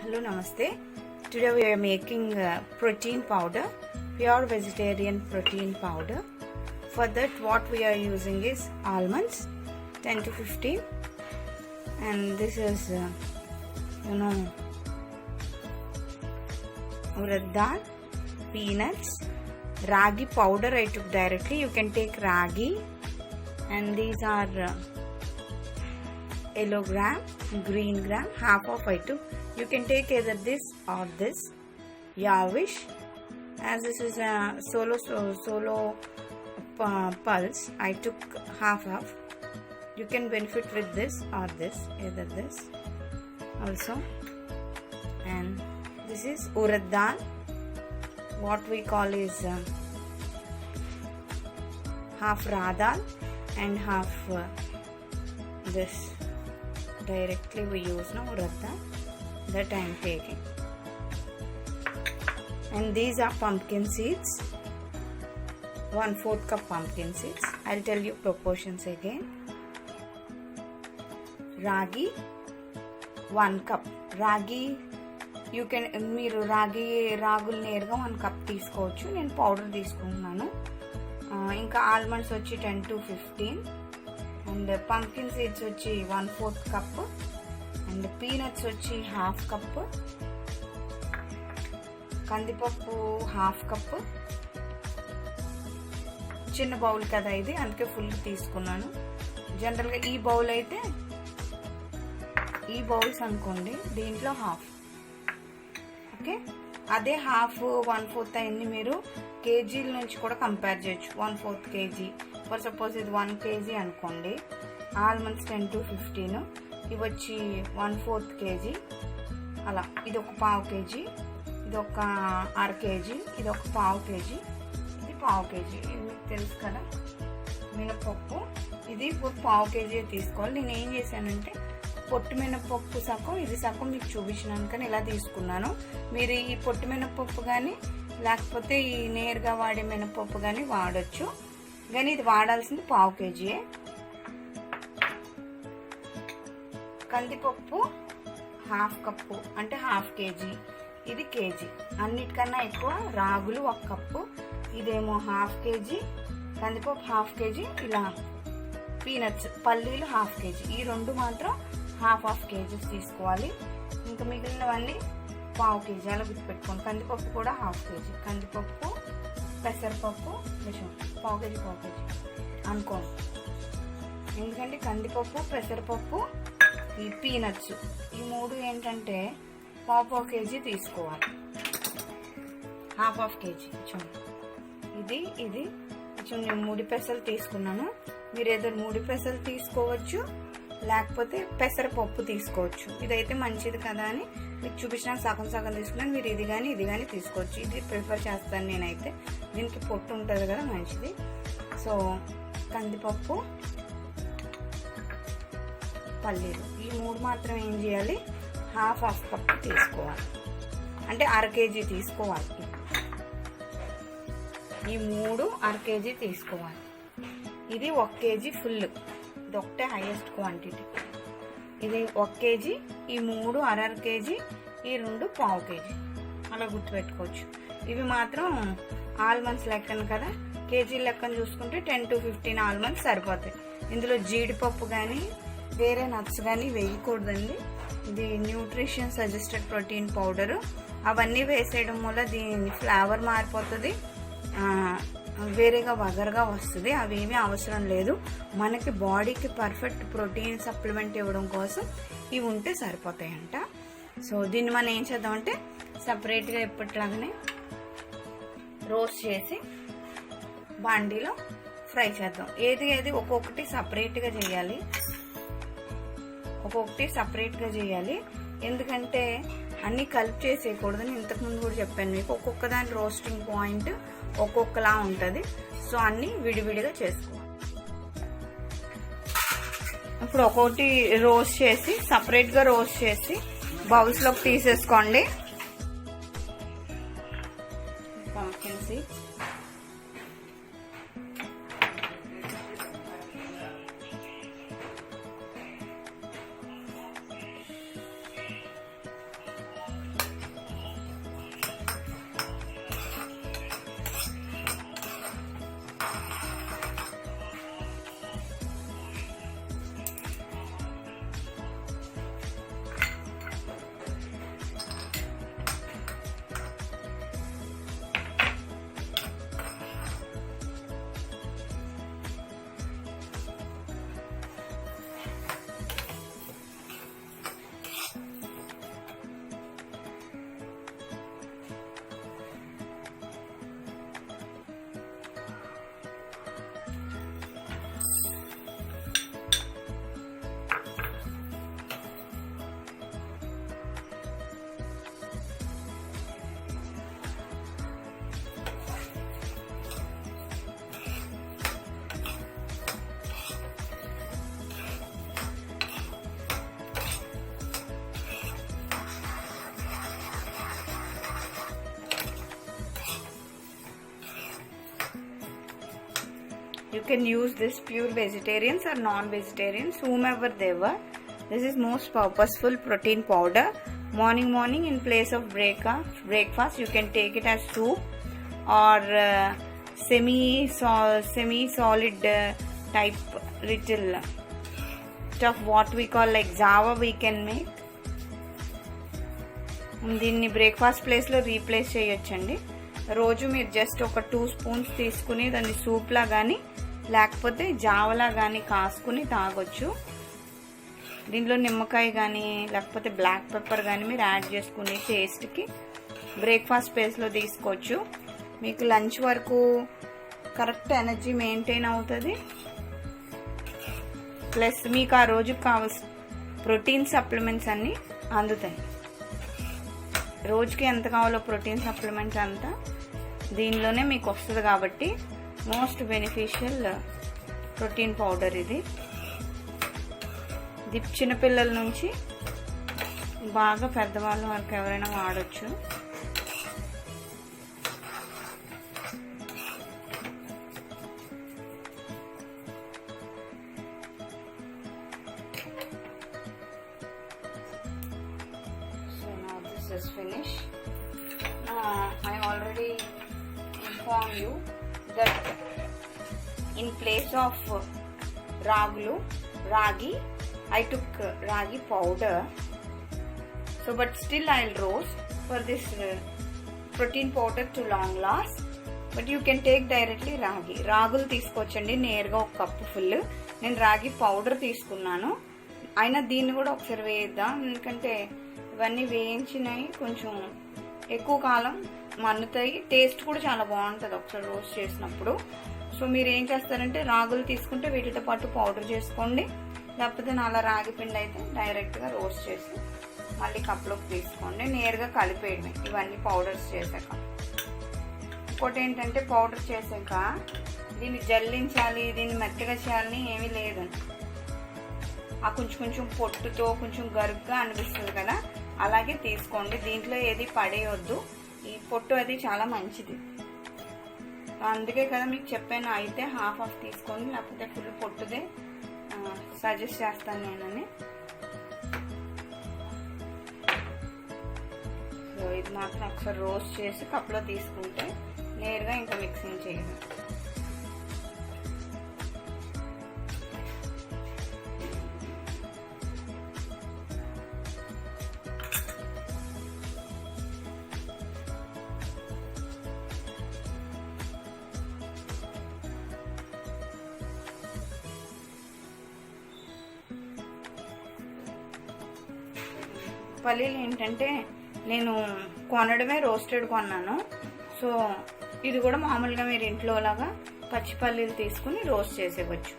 Hello, namaste. Today we are making protein powder, pure vegetarian protein powder. For that, what we are using is almonds, 10 to 15, and this is urad dal, peanuts, ragi powder. I took directly. You can take ragi, and these are yellow gram, green gram, half of I took. You can take either this or this. Yawish, as this is a solo pulse, I took half. You can benefit with this or this, either this also. And this is urad dal. What we call is half raw dal and half this. Directly we use now urad dal that I am taking. And these are pumpkin seeds, 1/4 cup pumpkin seeds. I'll tell you proportions again. Ragi 1 cup. Ragi you can మీరు రాగులు నేరుగా 1 cup తీసుకోవచ్చు. నేను powder తీసుకుంటున్నాను. ఇంకా almonds వచ్చి 10 to 15 and pumpkin seeds వచ్చి 1/4 cup and peanuts వచ్చి హాఫ్ కప్, కందిపప్పు హాఫ్ కప్. చిన్న బౌల్ కదా ఇది, అందుకే ఫుల్ తీసుకున్నాను. జనరల్గా ఈ బౌల్ అయితే ఈ బౌల్స్ అనుకోండి, దీంట్లో హాఫ్. ఓకే, అదే హాఫ్ 1/4 అయింది. మీరు కేజీల నుంచి కూడా కంపేర్ చేయొచ్చు. 1/4 kg ఫర్ సపోజ్ ఇది 1 kg అనుకోండి. ఆల్మండ్స్ 10 to 15, ఇవి వచ్చి 1/4 kg. అలా ఇది ఒక ½ kg, ఇది ఒక ½ kg, ఇది ఒక ½ kg, ఇది ½ kg. ఇది మీకు తెలుసు కదా మినపప్పు. ఇది ఇప్పుడు ½ kg తీసుకోవాలి. నేను ఏం చేశానంటే పొట్టు మినపప్పు సగం, ఇది సగం మీకు చూపించినాను కానీ ఇలా తీసుకున్నాను. మీరు ఈ పొట్టు మినపప్పు కానీ లేకపోతే ఈ నేరుగా వాడే మినపప్పు కానీ వాడచ్చు, కానీ ఇది వాడాల్సింది ½ kg. కందిపప్పు హాఫ్ కప్పు అంటే ½ kg, ఇది కేజీ. అన్నిటికన్నా ఎక్కువ రాగులు 1 కప్పు, ఇదేమో ½ kg, కందిపప్పు ½ kg. ఇలా పీనట్స్ పల్లీలు ½ kg. ఈ రెండు మాత్రం ½ kg తీసుకోవాలి. ఇంకా మిగిలినవన్నీ ½ kg అలా గుర్తుపెట్టుకోండి. కందిపప్పు కూడా ½ kg, కందిపప్పు పెసరపప్పు ½ kg అనుకోండి. ఎందుకంటే కందిపప్పు పెసరపప్పు ఈ పీనట్స్ ఈ మూడు ఏంటంటే ½ kg తీసుకోవాలి. ½ kg చూడండి. ఇది చూడండి, నేను 3 పెసలు తీసుకున్నాను. మీరు ఏదో 3 పెసలు తీసుకోవచ్చు, లేకపోతే పెసరపప్పు తీసుకోవచ్చు. ఇదైతే మంచిది కదా అని మీకు చూపించిన సగం తీసుకున్నాను. మీరు ఇది కానీ తీసుకోవచ్చు. ఇది ప్రిఫర్ చేస్తాను నేనైతే. దీనికి పొట్టు ఉంటుంది కదా, మంచిది. సో కందిపప్పు పల్లీలు ఈ 3 మాత్రం ఏం చేయాలి, ½ కప్ తీసుకోవాలి. అంటే ½ kg తీసుకోవాలి. ఈ 3 ½ kg తీసుకోవాలి. ఇది 1 kg ఫుల్, ఇది ఒకటే హైయెస్ట్ క్వాంటిటీ. ఇది 1 kg, ఈ 3 ½ kg, ఈ 2 ½ kg అలా గుర్తుపెట్టుకోవచ్చు. ఇవి మాత్రం ఆల్మండ్స్ లెక్కన కదా, కేజీ లెక్కన చూసుకుంటే 10 to 15 ఆల్మండ్స్ సరిపోతాయి. ఇందులో జీడిపప్పు కానీ వేరే నట్స్ కానీ వేయకూడదండి. ఇది న్యూట్రిషన్ సజెస్టెడ్ ప్రోటీన్ పౌడరు. అవన్నీ వేసేయడం వల్ల దీని ఫ్లేవర్ మారిపోతుంది, వేరేగా వగరగా వస్తుంది. అవేమీ అవసరం లేదు. మనకి బాడీకి పర్ఫెక్ట్ ప్రోటీన్ సప్లిమెంట్ ఇవ్వడం కోసం ఇవి ఉంటే సరిపోతాయంట. సో దీన్ని మనం ఏం చేద్దామంటే సపరేట్గా ఎప్పటిలాగానే రోస్ట్ చేసి బాండీలో ఫ్రై చేద్దాం. ఏది ఒక్కొక్కటి సపరేట్గా చేయాలి, ఎందుకంటే అన్నీ కలిపి చేసేయకూడదని ఇంతకుముందు కూడా చెప్పాను మీకు. ఒక్కొక్క దాని రోస్టింగ్ పాయింట్ ఒక్కొక్కలా ఉంటుంది. సో అన్నీ విడివిడిగా చేసుకోవాలి. ఇప్పుడు ఒక్కొక్కటి రోస్ట్ చేసి సపరేట్గా రోస్ట్ చేసి బౌల్స్లోకి తీసేసుకోండి. Pumpkin seeds, You can use this pure vegetarians or non-vegetarians, whomever they were. This is most purposeful protein powder. Morning in place of breakfast you can take it as soup or semi-solid type little stuff, what we call like java we can make. దీన్ని breakfast ప్లేస్లో replace చేయొచ్చండి. రోజు మీరు just ఒక 2 spoons తీసుకుని దాన్ని సూప్లా కానీ లేకపోతే జావలా కానీ కాసుకుని తాగొచ్చు. దీంట్లో నిమ్మకాయ కానీ లేకపోతే బ్లాక్ పెప్పర్ కానీ మీరు యాడ్ చేసుకుని టేస్ట్కి బ్రేక్ఫాస్ట్ ప్లేస్లో తీసుకోవచ్చు. మీకు లంచ్ వరకు కరెక్ట్ ఎనర్జీ మెయింటైన్ అవుతుంది. ప్లస్ మీకు ఆ రోజుకి కావాల్సిన ప్రోటీన్ సప్లిమెంట్స్ అన్నీ అందుతాయి. రోజుకి ఎంత కావాలో ప్రోటీన్ సప్లిమెంట్ అంతా దీనిలోనే మీకు వస్తుంది కాబట్టి మోస్ట్ బెనిఫిషియల్ ప్రోటీన్ పౌడర్ ఇది. చిన్నపిల్లల నుంచి బాగా పెద్దవాళ్ళ వరకు ఎవరైనా వాడచ్చు. Is finished. I already informed you that in place of ragi I took ragi powder. So but still I'll roast for this protein powder to long last. But you can take directly రాగులు తీసుకోవచ్చండి. నేరుగా ఒక cup full నేను రాగి powder తీసుకున్నాను. అయినా దీన్ని కూడా ఒకసారి వేద్దాం, ఎందుకంటే ఇవన్నీ వేయించినవి కొంచెం ఎక్కువ కాలం మన్నుతాయి. టేస్ట్ కూడా చాలా బాగుంటుంది ఒకసారి రోస్ట్ చేసినప్పుడు. సో మీరు ఏం చేస్తారంటే రాగులు తీసుకుంటే వీటితో పాటు పౌడర్ చేసుకోండి, లేకపోతే నాలా రాగి పిండి అయితే డైరెక్ట్గా రోస్ట్ చేసి మళ్ళీ కప్లోకి తీసుకోండి. నేరుగా కలిపేయడమే ఇవన్నీ పౌడర్స్ చేశాక. ఇంకోటి ఏంటంటే పౌడర్ చేశాక దీన్ని జల్లించాలి, దీన్ని మెత్తగా చేయాలని ఏమీ లేదండి. ఆ కొంచెం పొట్టుతో కొంచెం గరుగ్గా అనిపిస్తుంది కదా, అలాగే తీసుకోండి. దీంట్లో ఏది పడేయొద్దు, ఈ పొట్టు అది చాలా మంచిది. అందుకే కదా మీకు చెప్పాను, అయితే హాఫ్ తీసుకోండి, లేకపోతే ఫుల్ పొట్టుదే సజెస్ట్ చేస్తాను నేనని. సో ఇది మాత్రం ఒకసారి రోస్ట్ చేసి కప్లో తీసుకుంటే నేరుగా ఇంకా మిక్సింగ్ చేయాలి. పల్లీలు ఏంటంటే నేను కొనడమే రోస్టెడ్ కొన్నాను. సో ఇది కూడా మామూలుగా మీరు ఇంట్లో లాగా పచ్చి పల్లీలు తీసుకుని రోస్ట్ చేసేవచ్చు.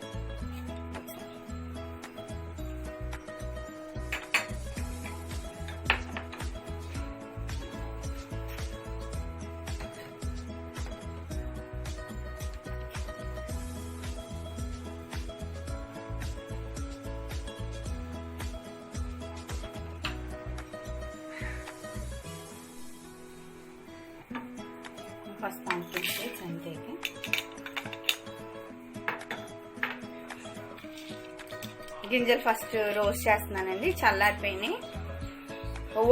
ఫస్ట్ పంపించేసి అంతేకి గింజలు ఫస్ట్ రోస్ట్ చేస్తున్నానండి. చల్లారిపోయినాయి.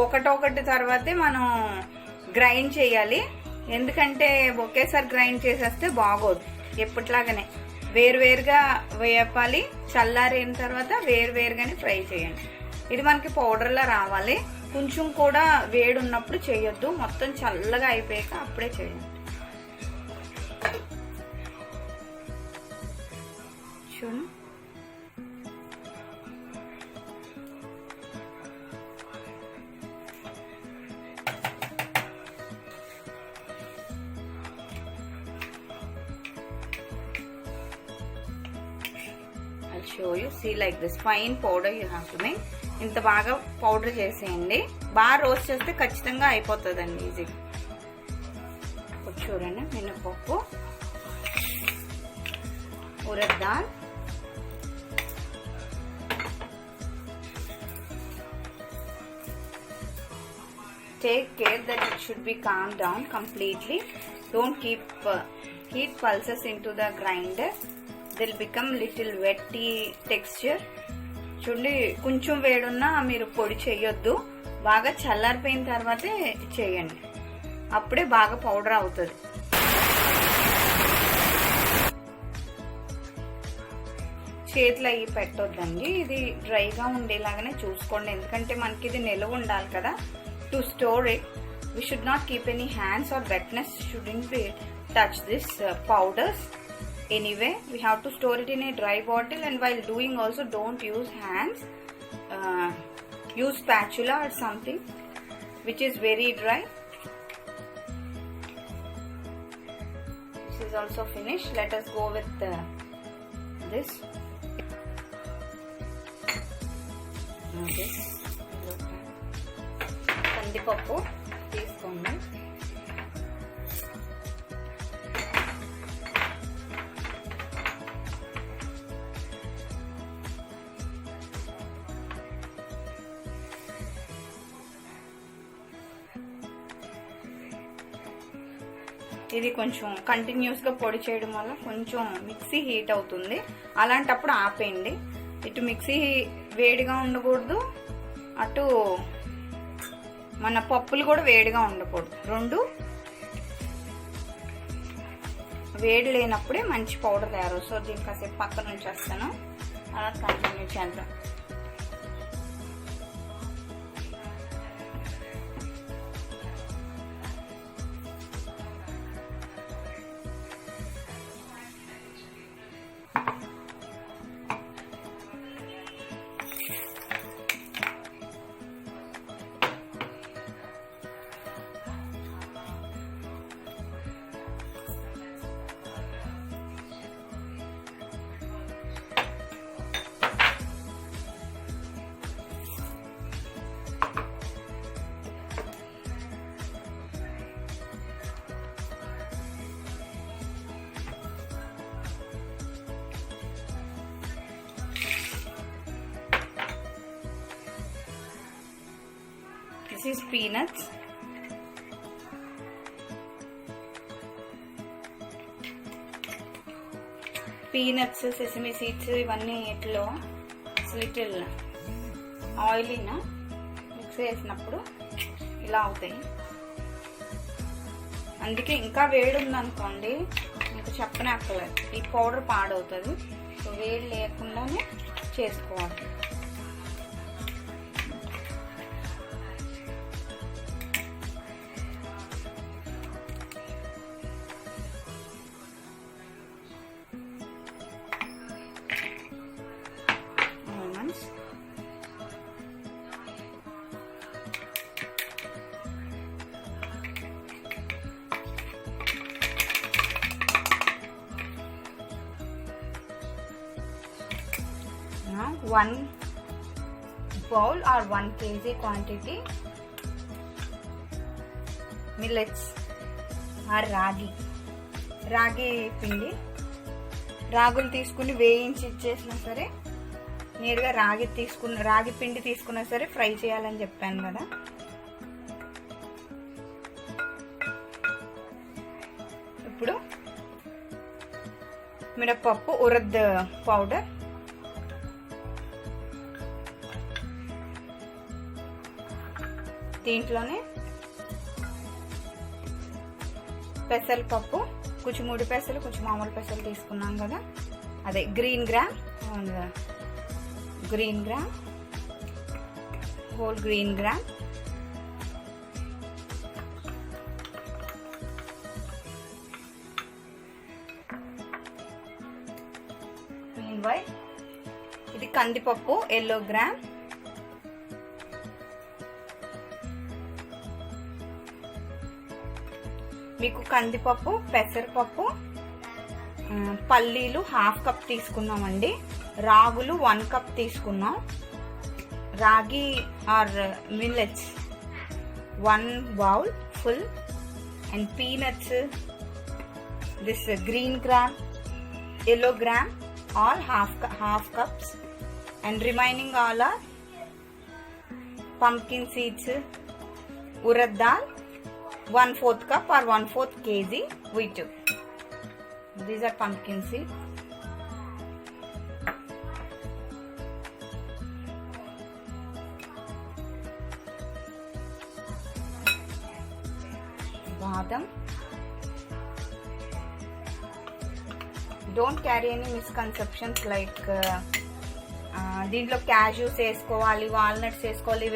ఒకటొకటి తర్వాతే మనం గ్రైండ్ చేయాలి, ఎందుకంటే ఒకేసారి గ్రైండ్ చేసేస్తే బాగోదు. ఎప్పటిలాగానే వేరువేరుగా వేపాలి. చల్లారిన తర్వాత వేరువేరుగానే ఫ్రై చేయండి. ఇది మనకి పౌడర్లా రావాలి. కొంచెం కూడా వేడి ఉన్నప్పుడు చేయొద్దు, మొత్తం చల్లగా అయిపోయాక అప్పుడే చేయండి. చూడు I'll show you. See, like this fine powder you have to make. ఇంత బాగా పౌడర్ చేసేయండి. బాగా రోస్ట్ చేస్తే ఖచ్చితంగా అయిపోతుందండి ఈజీగా. చూడండి, మినపప్పు, urad dal, take care that it should be calmed down completely. Don't keep heat pulses into the grinder. Dil become little వెట్టి టెక్స్చర్. చూడండి, కొంచెం వేడున్నా మీరు పొడి చేయొద్దు, బాగా చల్లారిపోయిన తర్వాతే చేయండి, అప్పుడే బాగా పౌడర్ అవుతుంది. చేతిలో అవి పెట్టొద్దండి, ఇది డ్రైగా ఉండేలాగానే చూసుకోండి, ఎందుకంటే మనకి ఇది నిల్వ ఉండాలి కదా. To store it we should not keep any hands or wetness shouldn't be touch this powders. Anyway, we have to store it in a dry bottle, and while doing also don't use hands, use spatula or something which is very dry. This is also finished. Let us go with this. కందిపప్పు తీసుకోండి. ఇది కొంచెం continuous గా పొడి చేయడం వల్ల కొంచెం mixie heat అవుతుంది, అలాంటప్పుడు ఆపేయండి. ఇటు మిక్సీ వేడిగా ఉండకూడదు, అటు మన పప్పులు కూడా వేడిగా ఉండకూడదు. రెండు వేడి లేనప్పుడే మంచి పౌడర్ తయారు. సో దీన్ని కాసేపు పక్కన ఉంచేస్తాను, అలా కంటిన్యూ చేద్దాం. This is peanuts. Peanuts, sesame seeds, ఇవన్నీ ఇట్లో లిటిల్ ఆయిలీనా మిక్స్ చేసినప్పుడు ఇలా అవుతాయి. అందుకే ఇంకా వేడి ఉందనుకోండి, ఇంకా చెప్పనక్కర్లేదు, ఈ పౌడర్ పాడవుతుంది. సో వేడి లేకుండానే చేసుకోవాలి. Now 1 bowl or 1 kg quantity millets or రాగి పిండి. రాగులు తీసుకుని వేయించి ఇచ్చేసినా సరే, నేరుగా రాగి పిండి తీసుకున్నా సరే ఫ్రై చేయాలని చెప్పాను కదా. ఇప్పుడు మినపప్పు, ఉరద్ పౌడర్, దీంట్లోనే పెసరపప్పు, కొంచెం ముడి పెసలు, కొంచెం మామూలు పెసలు తీసుకున్నాం కదా, అదే green gram, whole green gram, ఇది కందిపప్పు ఎల్లో గ్రామ్, మీకు కందిపప్పు, పెసరపప్పు, పల్లీలు 1/2 కప్ తీసుకున్నామండి, రాగులు 1 కప్ తీసుకున్నాం, ragi or millets 1 bowl full, and peanuts, this green gram, yellow gram, all half cups, and remaining all are pumpkin seeds, urad dal 1/4 cup or 1/4 kg we took. These are pumpkin seeds. బాదం. Don't carry any misconceptions like దీంట్లో cashews వేసుకోవాలి, walnuts వేసుకోవాలి,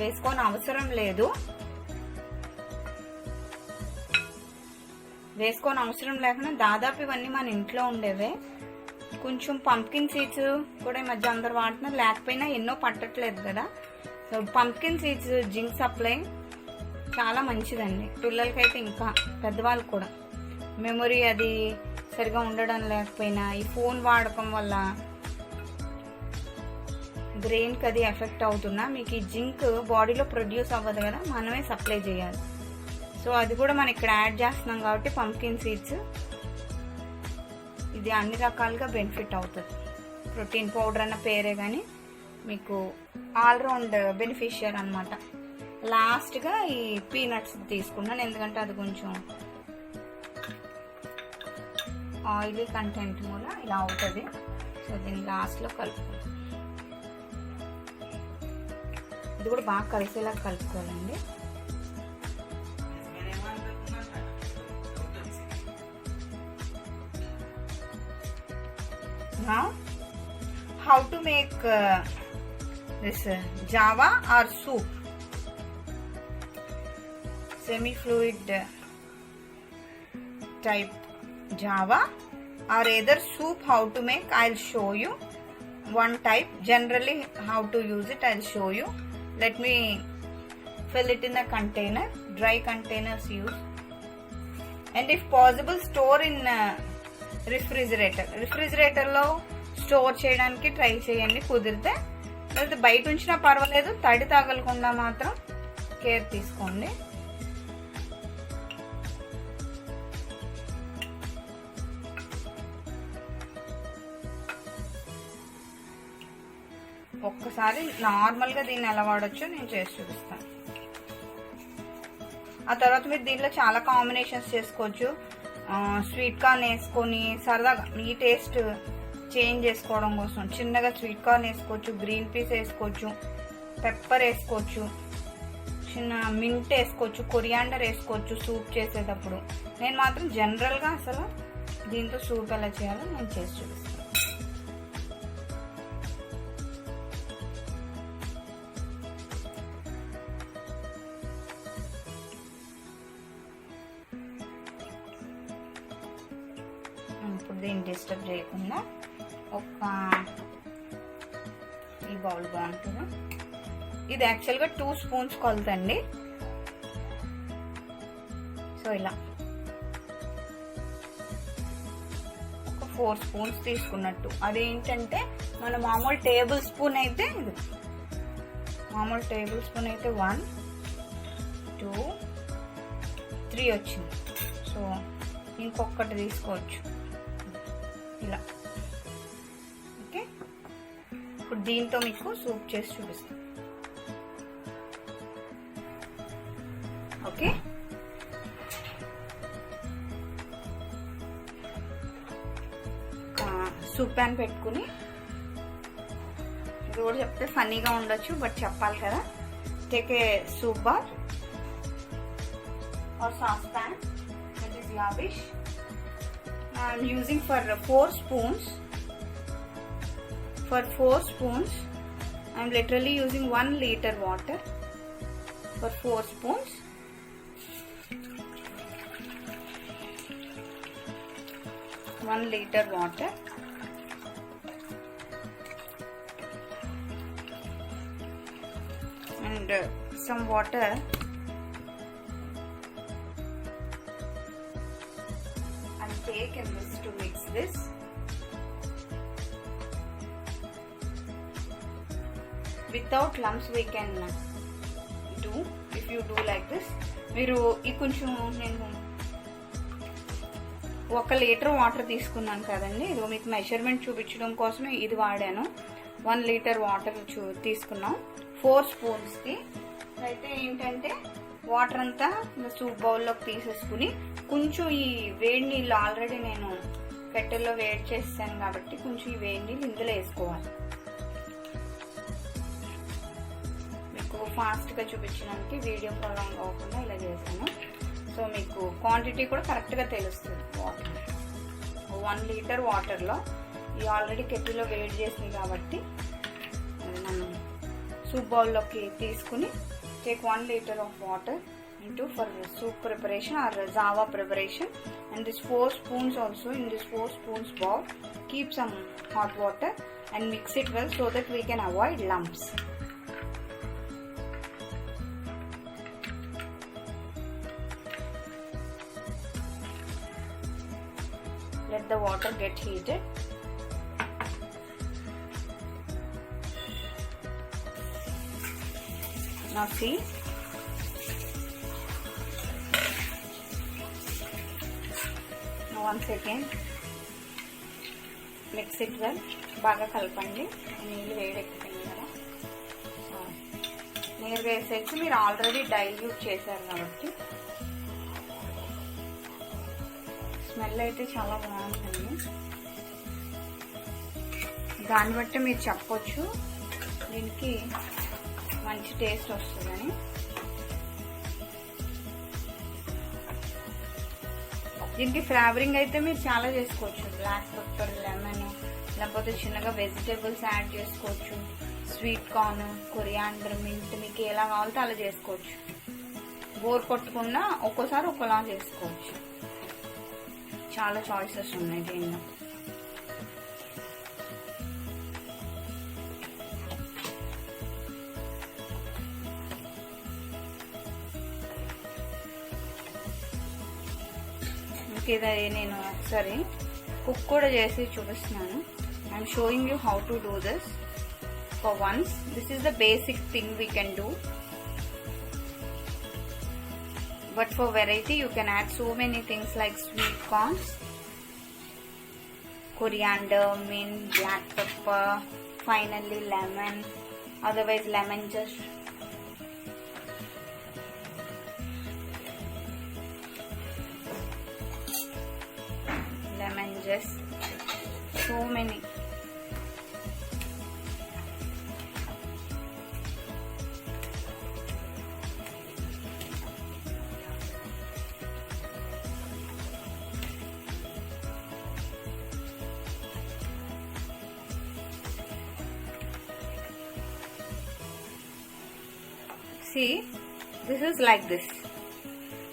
వేసుకోని అవసరం లేదు. వేసుకోని అవసరం లేకుండా దాదాపు ఇవన్నీ మన ఇంట్లో ఉండేవే. కొంచెం పంప్కిన్ సీడ్స్ కూడా ఈ మధ్య అందరు వాడుతున్నారు, లేకపోయినా ఎన్నో పట్టట్లేదు కదా. So pumpkin seeds zinc supply చాలా మంచిదండి పిల్లలకైతే, ఇంకా పెద్దవాళ్ళు కూడా. మెమొరీ అది సరిగా ఉండడం లేకపోయినా, ఈ ఫోన్ వాడకం వల్ల బ్రెయిన్కి అది ఎఫెక్ట్ అవుతున్నా మీకు ఈ జింక్ బాడీలో ప్రొడ్యూస్ అవ్వదు కదా, మనమే సప్లై చేయాలి. సో అది కూడా మనం ఇక్కడ యాడ్ చేస్తున్నాం కాబట్టి పంప్కిన్ సీడ్స్ ఇది అన్ని రకాలుగా బెనిఫిట్ అవుతుంది. ప్రోటీన్ పౌడర్ అన్న పేరే కానీ మీకు ఆల్రౌండ్ బెనిఫిషియర్ అనమాట. లాస్ట్గా ఈ పీనట్స్ తీసుకున్నాను, ఎందుకంటే అది కొంచెం ఆయిలీ కంటెంట్ మూల ఇలా అవుతుంది. సో దీన్ని లాస్ట్లో కలుపుకోవాలి. ఇది కూడా బాగా కలిసేలా కలుపుకోవాలండి. Now, how to make this java or soup? Semi-fluid type java or either soup. How to make? I'll show you one type. Generally, how to use it, I'll show you. Let me fill it in a container. Dry containers use, and if possible, store in రిఫ్రిజిరేటర్లో store చేయడానికి try చేయండి కుదిరితే. లేకపోతే బయట ఉంచినా పర్వాలేదు, తడి తగలకుండా మాత్రం కేర్ తీసుకోండి. ఒక్కసారి నార్మల్గా దీన్ని ఎలా వాడచ్చో నేను చేసి చూపిస్తాను. ఆ తర్వాత మీరు దీంట్లో చాలా కాంబినేషన్స్ చేసుకోవచ్చు. స్వీట్ కార్న్ వేసుకొని సరదాగా మీ టేస్ట్ చేంజ్ చేసుకోవడం కోసం చిన్నగా స్వీట్ కార్న్ వేసుకోవచ్చు, గ్రీన్ పీస్ వేసుకోవచ్చు, పెప్పర్ వేసుకోవచ్చు, చిన్న మింట్ వేసుకోవచ్చు, కొరియాండర్ వేసుకోవచ్చు సూప్ చేసేటప్పుడు. నేను మాత్రం జనరల్గా అసలు దీంతో సూప్ ఎలా చేయాలో నేను చేసి చూపిస్తాను. ఇప్పుడు దీన్ని డిస్టర్బ్ చేయకుండా ఈ బౌల్ బాగుంటుంది. ఇది యాక్చువల్గా 2 స్పూన్స్ కొలతండి. సో ఇలా ఒక 4 స్పూన్స్ తీసుకున్నట్టు. అదేంటంటే మన మామూలు టేబుల్ స్పూన్ అయితే 1, 2, 3 వచ్చింది. సో ఇంకొకటి తీసుకోవచ్చు ఇలా. ఓకే, ఇప్పుడు దీంతో మీకు సూప్ చేసి చూపిస్తాను. ఓకే, సూప్ ప్యాన్ పెట్టుకుని, ఇది కూడా చెప్తే ఫన్నీగా ఉండొచ్చు బట్ చెప్పాలి కదా. Take a soup bar or saucepan that is lavish. I am using for 4 spoons. For 4 spoons I am literally using 1 liter water. For 4 spoons one liter water. And some water take in this to mix this. Without lumps we can do if you do like this. మీరు ఈ కొంచెం నేను 1 litre water తీసుకున్నాను కదండి. ఇది మీకు measurement చూపించడం కోసమే ఇది వాడాను. 1 లీటర్ వాటర్ తీసుకున్నాం 4 స్పూన్స్కి. అయితే ఏంటంటే వాటర్ అంతా సూప్ బౌల్లోకి తీసేసుకుని కొంచెం ఈ వేడి నీళ్ళు ఆల్రెడీ నేను కట్టెల్లో వేడి చేస్తాను కాబట్టి కొంచెం ఈ వేడి నీళ్ళు ఇందులో వేసుకోవాలి. మీకు ఫాస్ట్గా చూపించడానికి వీడియో ప్రొలాంగ్ అవ్వకుండా ఇలా చేశాను. సో మీకు క్వాంటిటీ కూడా కరెక్ట్గా తెలుస్తుంది. వాటర్ 1 లీటర్ వాటర్లో ఇది ఆల్రెడీ కెటిల్లో వేడి చేసింది కాబట్టి మనం సూప్ బౌల్లోకి తీసుకుని take 1 liter of water into for soup preparation or java preparation, and this 4 spoons also in this 4 spoons bowl keep some hot water and mix it well so that we can avoid lumps. Let the water get heated. Now see, now once again mix it well. బాగా కలపండి. నీళ్ళు వేడెక్కుతుంది కదా, నీరు వేసేసి మీరు already dilute చేశారు కాబట్టి smell అయితే చాలా బాగుంటుంది. దాన్ని బట్టి మీరు చెప్పొచ్చు దీనికి మంచి టేస్ట్ వస్తుందని. దీనికి ఫ్లేవరింగ్ అయితే మీరు చాలా చేసుకోవచ్చు. బ్లాక్ పెప్పర్, లెమన్, లేకపోతే చిన్నగా వెజిటేబుల్స్ యాడ్ చేసుకోవచ్చు. స్వీట్ కార్న్, కొరియాండర్, మింట్, మీకు ఎలా కావాలితే అలా చేసుకోవచ్చు. బోర్ కొట్టకుండా ఒక్కోసారి ఒక్కోలా చేసుకోవచ్చు. చాలా చాయిసెస్ ఉన్నాయి దీనిలో. ఇది నేను ఒకసారి కుక్ కూడా చేసి చూపిస్తున్నాను. I'm showing you how to do this for once. This is the basic thing we can do, but for variety you can add so many things like sweet corns, coriander, mint, black pepper, finally lemon, otherwise lemon just. Lemon just, so many. See, this is like this.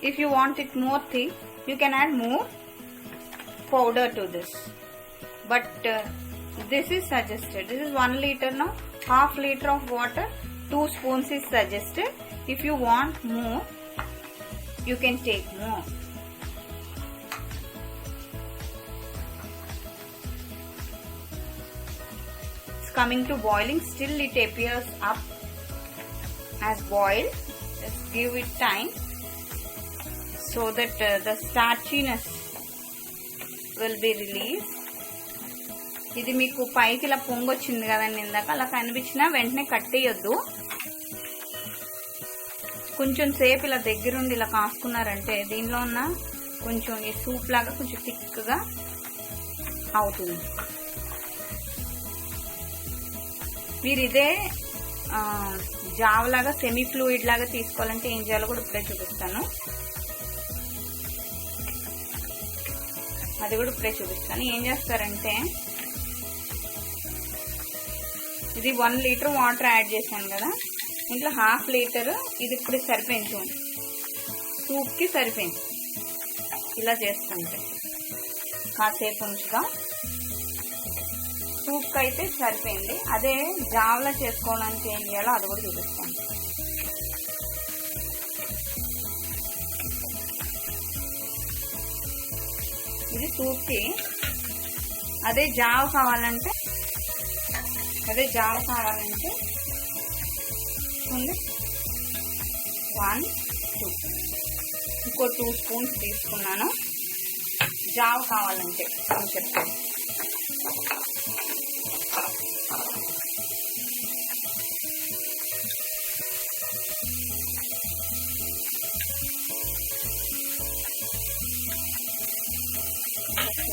If you want it more thick, you can add more powder to this, but this is suggested. This is 1 liter now, half liter of water, 2 spoons is suggested. If you want more, you can take more. It's coming to boiling. Still it appears up as boiled. Just give it time so that the starchiness will be released. ఇది మీకు పైకి ఇలా పొంగొచ్చింది కదండి ఇందాక, అలా కనిపించినా వెంటనే కట్టేయొద్దు. కొంచెం సేపు ఇలా దగ్గరుండి ఇలా కాసుకున్నారంటే దీనిలో ఉన్న కొంచెం ఈ సూప్ లాగా కొంచెం థిక్గా అవుతుంది. మీరు ఇదే జావలాగా సెమీ ఫ్లూయిడ్ లాగా తీసుకోవాలంటే ఏం చేయాలో కూడా ఇప్పుడే చూపిస్తాను. అది కూడా ఇప్పుడే చూపిస్తాను. ఏం చేస్తారంటే ఇది 1 లీటర్ వాటర్ యాడ్ చేశాను కదా, ఇంట్లో హాఫ్ లీటర్ ఇది ఇప్పుడు సరిపోయింది చూడండి, సూప్కి సరిపోయింది. ఇలా చేసుకుంటే కాసేపు ఉంచుదాం. సూప్కి అయితే సరిపోయింది. అదే జావలా చేసుకోవడానికి ఏం చేయాలో అది కూడా చూపిస్తాను. ఇది సూప్కి. అదే జావ కావాలంటే చూడండి 1, 2 ఇంకో 2 స్పూన్స్ తీసుకున్నాను. జావ కావాలంటే అని చెప్తాను.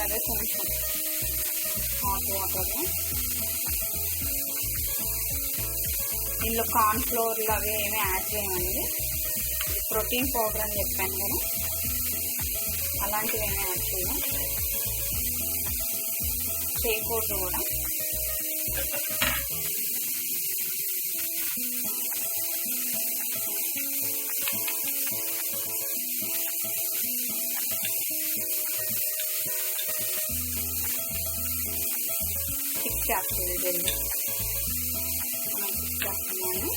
అదే కొంచెం హాట్ వాటర్, ఇందులో కార్న్ ఫ్లోర్లు అవి ఏమీ యాడ్ చేయమండి. ప్రోటీన్ పౌడర్ అని చెప్పాను కదా, అలాంటివి ఏమీ యాడ్ చేయం, చేయకూడదు కూడా. మిక్స్ చేస్తుంది జల్లి, మనం మిక్స్ చేస్తున్నాము.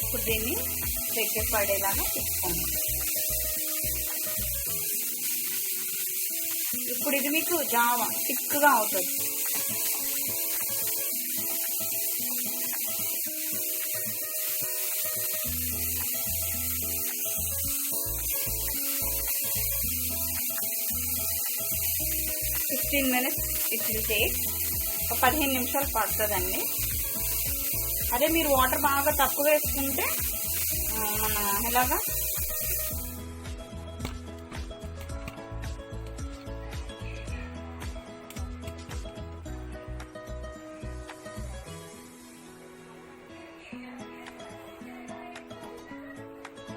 ఇప్పుడు దీన్ని దగ్గర పడేలాగా తీసుకోండి. ఇప్పుడు ఇది మీకు జావా థిక్గా అవుతుంది. ఇట్ విల్ టేక్ ఒక 15 నిమిషాలు పడుతుందండి. అదే మీరు వాటర్ బాగా తక్కువ వేసుకుంటే మన ఎలాగా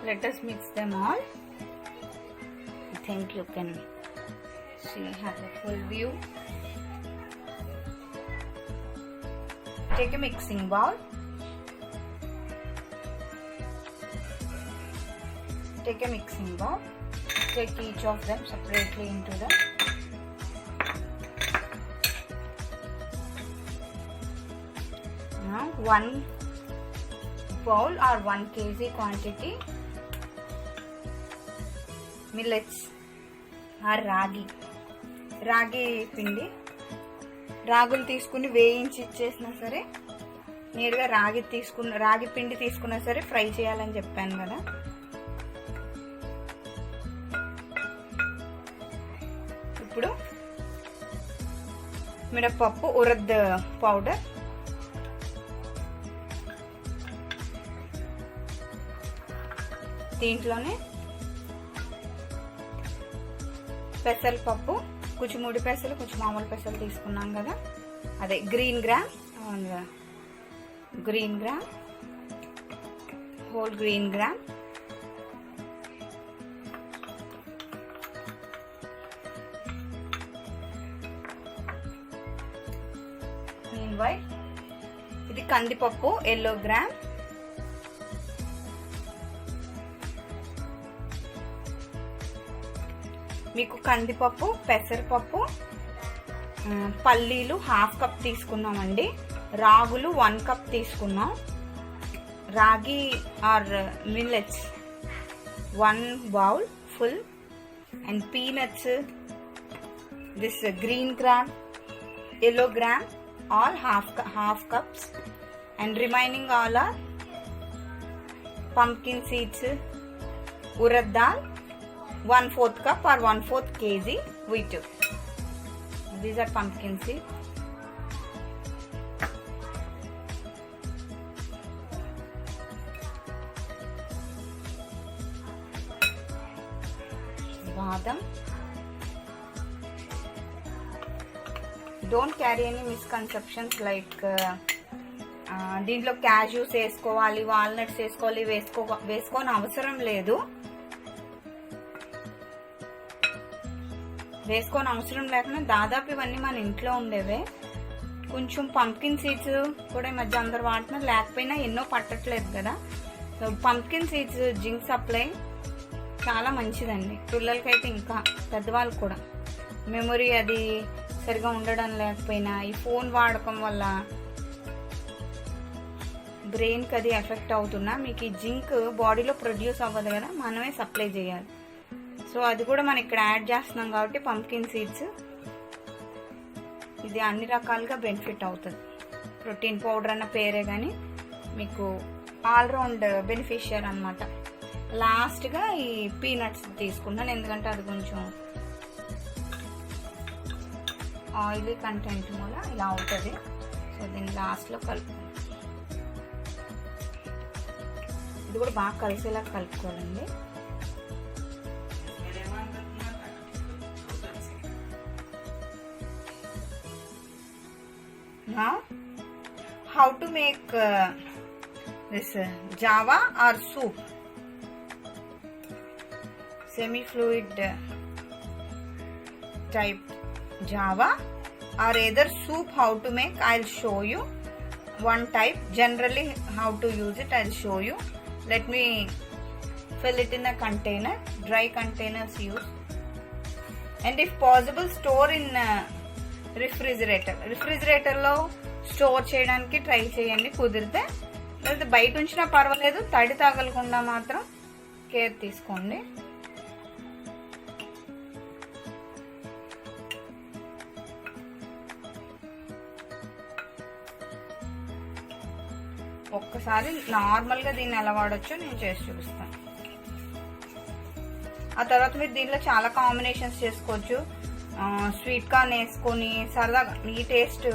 let us mix them all. I think you can see, have a full view. Take a mixing bowl. Take a mixing bowl. Take each of them separately into the now 1 bowl or 1 kg quantity millets or రాగి పిండి. రాగులు తీసుకుని వేయించి ఇచ్చేసినా సరే, నేరుగా రాగి పిండి తీసుకున్నా సరే ఫ్రై చేయాలని చెప్పాను కదా. ఇప్పుడు మినపప్పు ఉరద్ పౌడర్, దీంట్లోనే పెసరపప్పు, కొంచెం ముడి పెసలు, కొంచెం మామూలు పెసలు తీసుకున్నాం కదా, అదే green gram, whole green gram, white, ఇది కందిపప్పు ఎల్లో గ్రామ్, మీకు కందిపప్పు, పెసరపప్పు, పల్లీలు 1/2 కప్ తీసుకున్నామండి. రాగులు 1 కప్ తీసుకున్నాం. Ragi or millets 1 bowl full, and peanuts, this green gram, yellow gram, all half cups, and remaining all are pumpkin seeds, urad dal 1/4 cup or 1/4 kg wheat. These are pumpkin seeds. Badam. Don't carry any misconceptions like దీంట్లో cashews వేసుకోవాలి, walnuts వేసుకోవాలి, వేసుకోని అవసరం లేదు. వేసుకోని అవసరం లేకుండా దాదాపు ఇవన్నీ మన ఇంట్లో ఉండేవే. కొంచెం పంప్కిన్ సీడ్స్ కూడా ఈ మధ్య అందరు వాడుతున్నారు, లేకపోయినా ఎన్నో పట్టట్లేదు కదా. So pumpkin seeds zinc supply చాలా మంచిదండి పిల్లలకైతే, ఇంకా పెద్దవాళ్ళు కూడా. మెమొరీ అది సరిగా ఉండడం లేకపోయినా, ఈ ఫోన్ వాడకం వల్ల బ్రెయిన్కి అది ఎఫెక్ట్ అవుతున్నా, మీకు ఈ జింక్ బాడీలో ప్రొడ్యూస్ అవ్వదు కదా, మనమే సప్లై చేయాలి. సో అది కూడా మనం ఇక్కడ యాడ్ చేస్తున్నాం కాబట్టి పంప్కిన్ సీడ్స్, ఇది అన్ని రకాలుగా బెనిఫిట్ అవుతుంది. ప్రోటీన్ పౌడర్ అన్న పేరే కానీ మీకు ఆల్రౌండ్ బెనిఫిషియర్ అనమాట. లాస్ట్గా ఈ పీనట్స్ తీసుకున్నాను, ఎందుకంటే అది కొంచెం ఆయిలీ కంటెంట్ మూల ఇలా అవుతుంది. సో దీన్ని లాస్ట్లో కలుపుకుంటాం. ఇది కూడా బాగా కలిసేలా కలుపుకోవాలండి. how to make this java or soup, semi-fluid type java or either soup how to make. I'll show you one type. Generally how to use it I'll show you. Let me fill it in a container. Dry containers use, and if possible store in refrigerator లో store చేయడానికి try చేయండి కుదిరితే. లేదా బయట ఉంచినా పర్వాలేదు, తడి తగలకుండా మాత్రం కేర్ తీసుకోండి. ఒక్కసారి నార్మల్గా దీన్ని ఎలా వాడొచ్చో నేను చేసి చూపిస్తాను. ఆ తర్వాత మీరు దీనిలో చాలా కాంబినేషన్స్ చేసుకోవచ్చు. స్వీట్ కార్న్ వేసుకొని సరదాగా ఈ టేస్ట్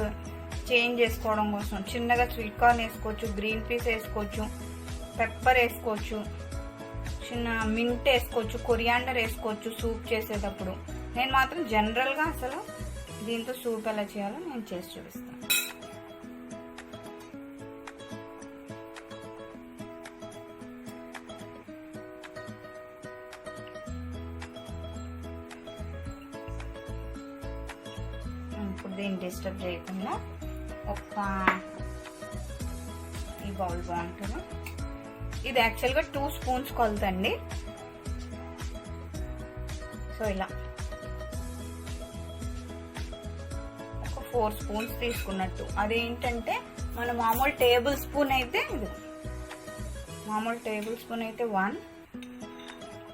చేంజ్ చేసుకోవడం కోసం చిన్నగా స్వీట్ కార్న్ వేసుకోవచ్చు, గ్రీన్ పీస్ వేసుకోవచ్చు, పెప్పర్ వేసుకోవచ్చు, చిన్న మింట్ వేసుకోవచ్చు, కొరియాండర్ వేసుకోవచ్చు సూప్ చేసేటప్పుడు. నేను మాత్రం జనరల్గా అసలు దీంతో సూప్ ఎలా చేయాలో నేను చేసి చూపిస్తాను. ఇప్పుడు దీన్ని డిస్టర్బ్ చేయకుండా ఈ బౌల్ బాగుంటుంది. ఇది యాక్చువల్గా 2 స్పూన్స్ కొలతండి. సో ఇలా ఒక 4 స్పూన్స్ తీసుకున్నట్టు. అదేంటంటే మన మామూలు టేబుల్ స్పూన్ అయితే 1,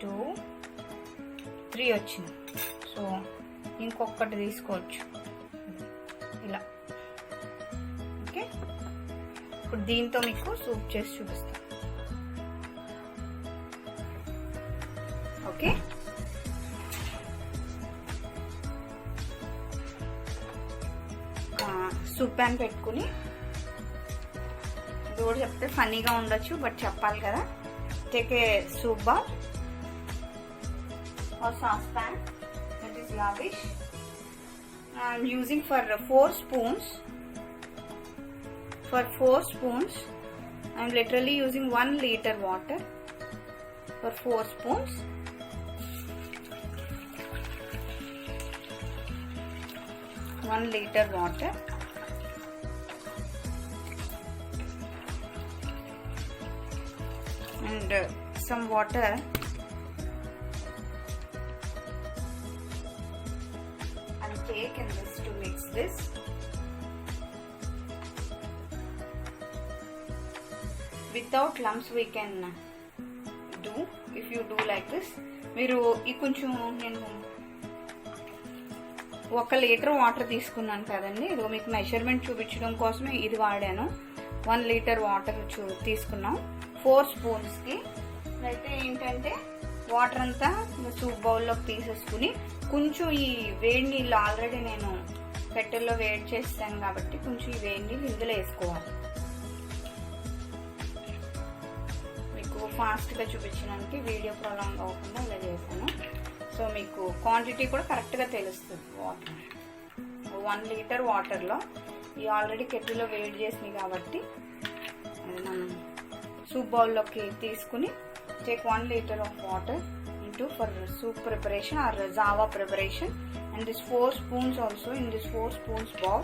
2, 3 వచ్చింది. సో ఇంకొకటి తీసుకోవచ్చు ఇలా. ఓకే, ఇప్పుడు దీంతో మీకు సూప్ చేసి చూపిస్తాను. ఓకే, సూప్ ప్యాన్ పెట్టుకుని, ఇది కూడా చెప్తే ఫన్నీగా ఉండొచ్చు బట్ చెప్పాలి కదా. Take a soup ball or saucepan that is lavish. I am using for 4 spoons. For 4 spoons I am literally using 1 liter water for 4 spoons. One liter water. And some water I'll take in this to mix this. Without lumps we can do if you do like this. మీరు ఈ కొంచెం నేను 1 litre water తీసుకున్నాను కదండి. ఇదిగో మీకు measurement చూపించడం కోసమే ఇది వాడాను. 1 లీటర్ వాటర్ తీసుకున్నాం 4 స్పూన్స్కి. అయితే ఏంటంటే వాటర్ అంతా సూప్ బౌల్లోకి తీసేసుకుని కొంచెం ఈ వేడి నీళ్ళు ఆల్రెడీ నేను కట్టెల్లో వేడి చేస్తాను కాబట్టి కొంచెం ఈ వేడి నీళ్ళు ఇందులో వేసుకోవాలి. మీకు ఫాస్ట్గా చూపించడానికి వీడియో ప్రొలాంగ్ అవ్వకుండా ఇలా చేశాను. సో మీకు క్వాంటిటీ కూడా కరెక్ట్గా తెలుస్తుంది. వాటర్ 1 లీటర్ వాటర్లో ఈ ఆల్రెడీ కెటిల్లో వేడి చేసినాయి కాబట్టి అది మనం సూప్ బౌల్లోకి తీసుకుని take 1 liter of water into for soup preparation or java preparation, and this 4 spoons also in this 4 spoons bowl.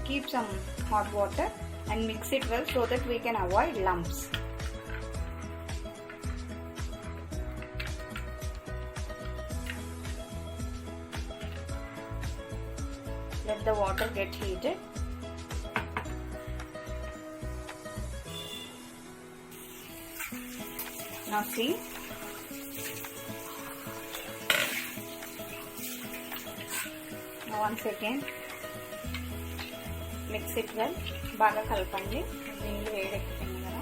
Keep some hot water and mix it well so that we can avoid lumps. Let the water get heated. Now see, now once again mix it well. బాగా కలపండి. నీళ్ళు వేడెక్కుతుంది కదా,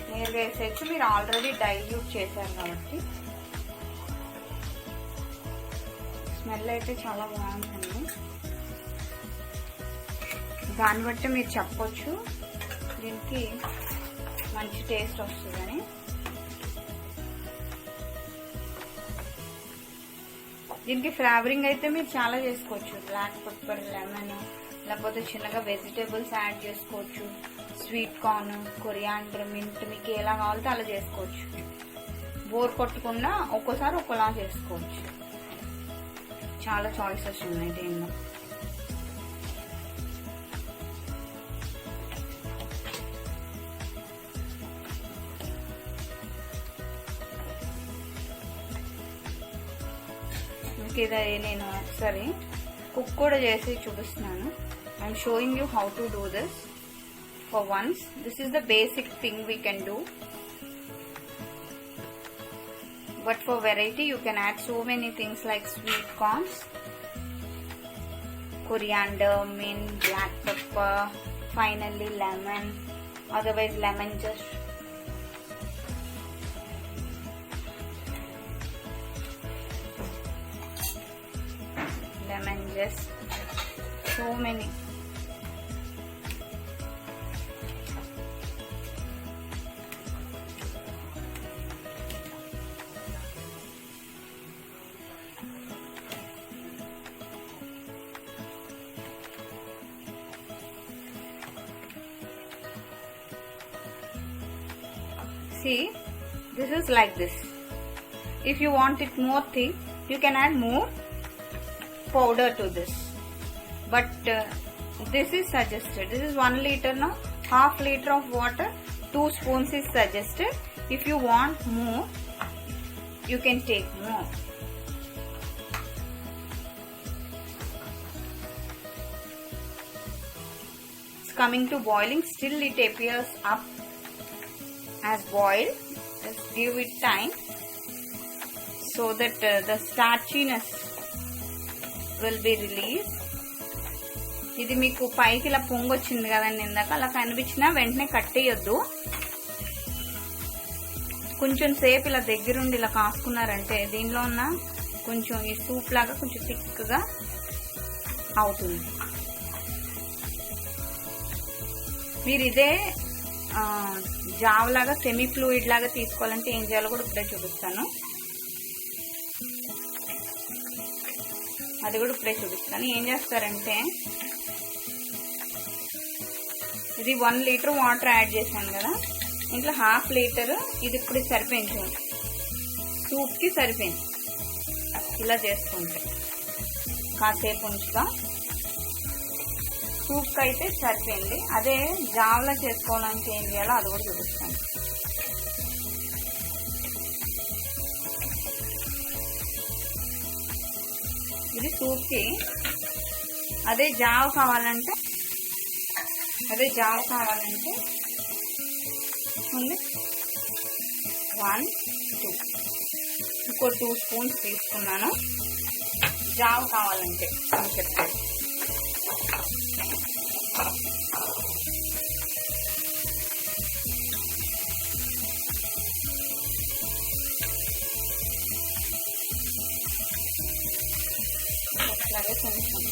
నీరు వేసేసి మీరు already dilute చేశారు కాబట్టి smell అయితే చాలా బాగుంటుంది. దాన్ని బట్టి మీరు చెప్పొచ్చు దీనికి మంచి టేస్ట్ వస్తుందని. దీనికి ఫ్లేవరింగ్ అయితే మీరు చాలా చేసుకోవచ్చు. బ్లాక్ పెప్పర్, లెమన్, లేకపోతే చిన్నగా వెజిటేబుల్స్ యాడ్ చేసుకోవచ్చు. స్వీట్ కార్న్, కొరియాండర్, మింట్ మీకు ఎలా కావాలితే అలా చేసుకోవచ్చు. బోర్ కొట్టకుండా ఒక్కోసారి ఒక్కోలా చేసుకోవచ్చు. చాలా చాయిసెస్ ఉన్నాయి దీనిలో. ఇది నేను ఒకసారి కుక్ కూడా చేసి చూపిస్తున్నాను. I'm showing you how to do this for once. This is the basic thing we can do. But for variety you can add so many things like sweet corns, coriander, mint, black pepper, finally lemon, otherwise lemon just. Lemon just. So many. See, this is like this. If you want it more thick, you can add more powder to this. But this is suggested. This is 1 liter now. Half liter of water, 2 spoons is suggested. If you want more, you can take more. It's coming to boiling. Still it appears up as boiled. Just give it time so that the starchiness will be released. ఇది మీకు పైకి ఇలా పొంగొచ్చింది కదండి ఇందాక, అలా కనిపించినా వెంటనే కట్టేయొద్దు. కొంచెం సేపు ఇలా దగ్గరుండి ఇలా కాసుకున్నారంటే దీనిలో ఉన్న కొంచెం ఈ సూప్ లాగా కొంచెం థిక్గా అవుతుంది. మీరు ఇదే జావ్ లాగా సెమీ ఫ్లూయిడ్ లాగా తీసుకోవాలంటే ఏం చేయాలో కూడా ఇప్పుడే చూపిస్తాను. అది కూడా ఇప్పుడే చూపిస్తాను. ఏం చేస్తారంటే ఇది 1 లీటర్ వాటర్ యాడ్ చేశాను కదా, ఇంట్లో హాఫ్ లీటర్ ఇది ఇప్పుడు సరిపోయింది చూడండి, సూప్కి సరిపోయింది. ఇలా చేసుకుంటే కాసేపు ఉంచుతా, సూప్కి అయితే సరిపోయింది. అదే జావలా చేసుకోవాలంటే ఏం చేయాలో అది కూడా చూపిస్తాను. ఇది సూప్కి. అదే జావ కావాలంటే ఉంది 1 2 ఇంకో 2 స్పూన్స్ తీసుకున్నాను. జావ కావాలంటే అని చెప్తాను. అట్లాగే కొంచెం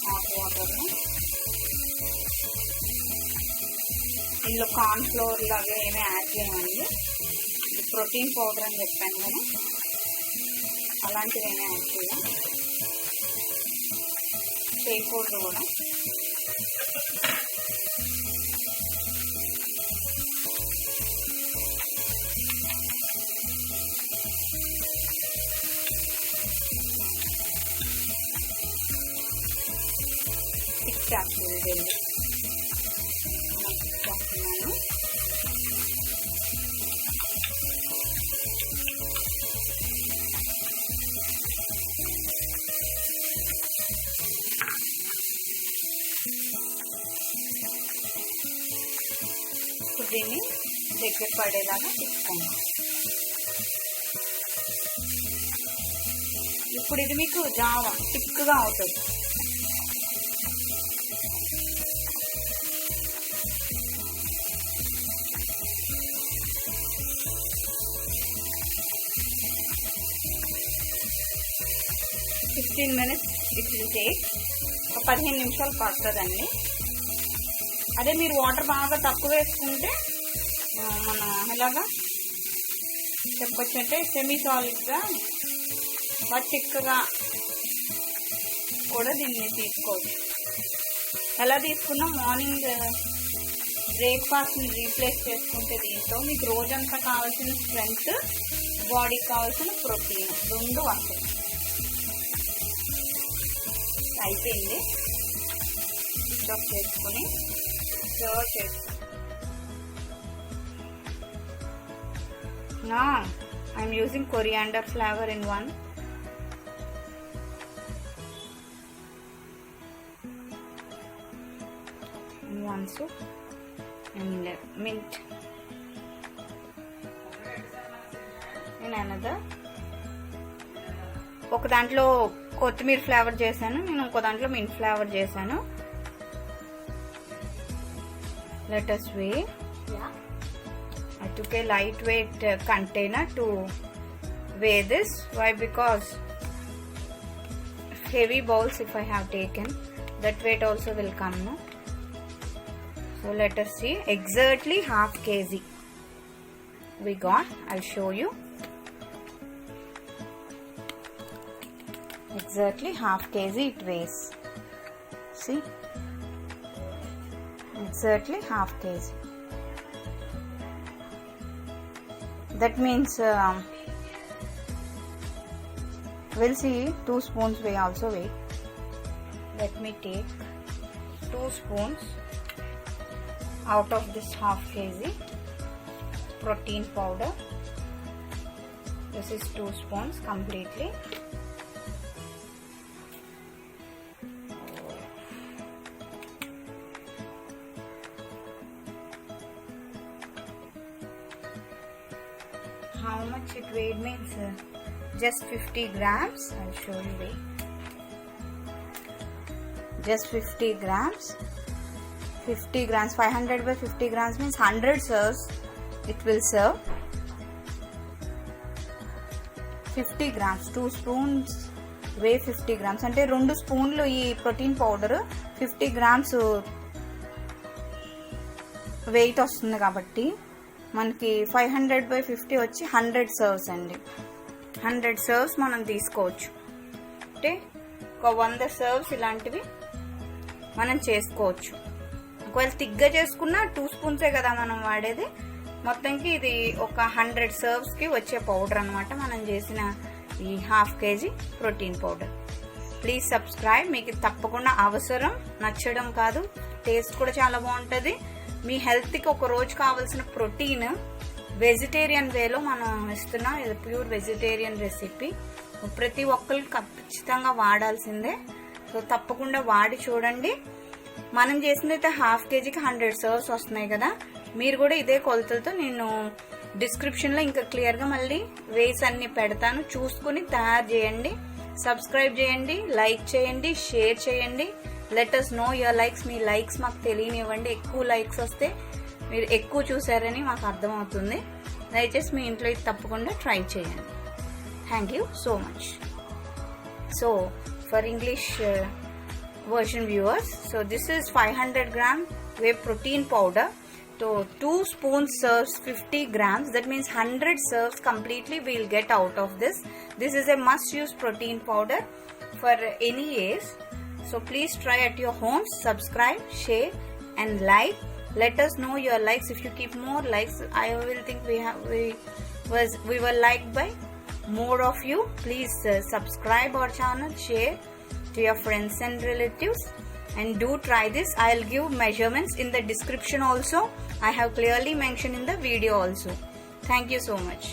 హాట్ వాటర్లో ఇందులో కార్న్ ఫ్లోర్ లాగా ఏమీ యాడ్ చేయమండి. ఇది ప్రోటీన్ పౌడర్ అని చెప్పాను కదా, అలాంటివి ఏమీ యాడ్ చేయాలి. చేయకూడదు కూడా. మిక్స్ చేస్తుంది వెళ్ళి చేస్తున్నాను. దీన్ని దగ్గర పడేలాగా తీసుకుందాం. ఇప్పుడు ఇది మీకు జావ థిక్గా అవుతుంది. minutes it will take. 15 నిమిషాలు పడుతుందండి. అదే మీరు వాటర్ బాగా తక్కువ వేసుకుంటే మన ఇలాగా చెప్పొచ్చు అంటే సెమీ సాలిడ్గా బాగా చిక్కగా కూడా దీన్ని తీసుకోవచ్చు. ఎలా తీసుకున్నా మార్నింగ్ బ్రేక్ఫాస్ట్ని రీప్లేస్ చేసుకుంటే దీంతో మీకు రోజంతా కావాల్సిన స్ట్రెంగ్త్, బాడీకి కావాల్సిన ప్రోటీన్ రెండు వస్తాయి. అయిపోయింది. స్విచ్ ఆఫ్ చేసుకొని సర్వ్ చేసుకుని నా I'm using coriander flavour in one. One soup and mint in another. ఒక దాంట్లో కొత్తిమీర ఫ్లేవర్ చేశాను, నేను ఇంకో దాంట్లో మింట్ ఫ్లేవర్ చేశాను. Let us weigh. I took a lightweight container to weigh this. Why? Because heavy bowls if I have taken, that weight also will come, no? So let us see. Exactly half kg we got. I'll show you. Exactly half kg it weighs. See? Exactly half kg. That means we'll see 2 spoons weigh also weigh. Let me take 2 spoons out of this half kg protein powder. This is 2 spoons completely. How much it weighed means just 50 grams. I'll show you weight. Just 50 grams. 50 grams, 500 by 50 grams means 100 serves it will serve. 50 grams, 2 spoons weigh 50 grams. అంటే 2 స్పూన్లు ఈ protein powder 50 grams wait వస్తుంది కాబట్టి మనకి 500 by 50 వచ్చి 100 serves అండి. 100 serves మనం తీసుకోవచ్చు. అంటే ఒక 100 సర్వ్స్ ఇలాంటివి మనం చేసుకోవచ్చు. ఒకవేళ తిగ్గా చేసుకున్నా 2 స్పూన్సే కదా మనం వాడేది. మొత్తంకి ఇది ఒక 100 సర్వ్స్కి వచ్చే పౌడర్ అనమాట మనం చేసిన ఈ half KG protein powder. Please subscribe. మీకు తప్పకుండా అవసరం, నచ్చడం కాదు, టేస్ట్ కూడా చాలా బాగుంటుంది. మీ హెల్త్కి ఒక రోజు కావాల్సిన ప్రోటీన్ వెజిటేరియన్ వేలో మనం ఇస్తున్నాం. ఇది ప్యూర్ వెజిటేరియన్ రెసిపీ. ప్రతి ఒక్కరికి ఖచ్చితంగా వాడాల్సిందే. సో తప్పకుండా వాడి చూడండి. మనం చేసినైతే హాఫ్ కేజీకి 100 సర్వ్స్ వస్తున్నాయి కదా. మీరు కూడా ఇదే కొలతలతో నేను డిస్క్రిప్షన్లో ఇంకా క్లియర్గా మళ్ళీ వేస్ అన్ని పెడతాను, చూసుకుని తయారు చేయండి. సబ్స్క్రైబ్ చేయండి, లైక్ చేయండి, షేర్ చేయండి. Let us know your likes. Me likes మాకు తెలియనివ్వండి. ఎక్కువ లైక్స్ వస్తే మీరు ఎక్కువ చూసారని మాకు అర్థమవుతుంది. దయచేసి మీ ఇంట్లో ఇది తప్పకుండా ట్రై చేయండి. Thank you so much. So for English version viewers, so this is 500 gram whey protein powder. So 2 spoons serves 50 grams. That means 100 serves completely we'll get out of this. This is a must use protein powder for any age. So please try at your homes. Subscribe, share and like. Let us know your likes. If you keep more likes, I will think we were liked by more of you. Please subscribe our channel, share to your friends and relatives, and do try this. I'll give measurements in the description also. I have clearly mentioned in the video also. Thank you so much.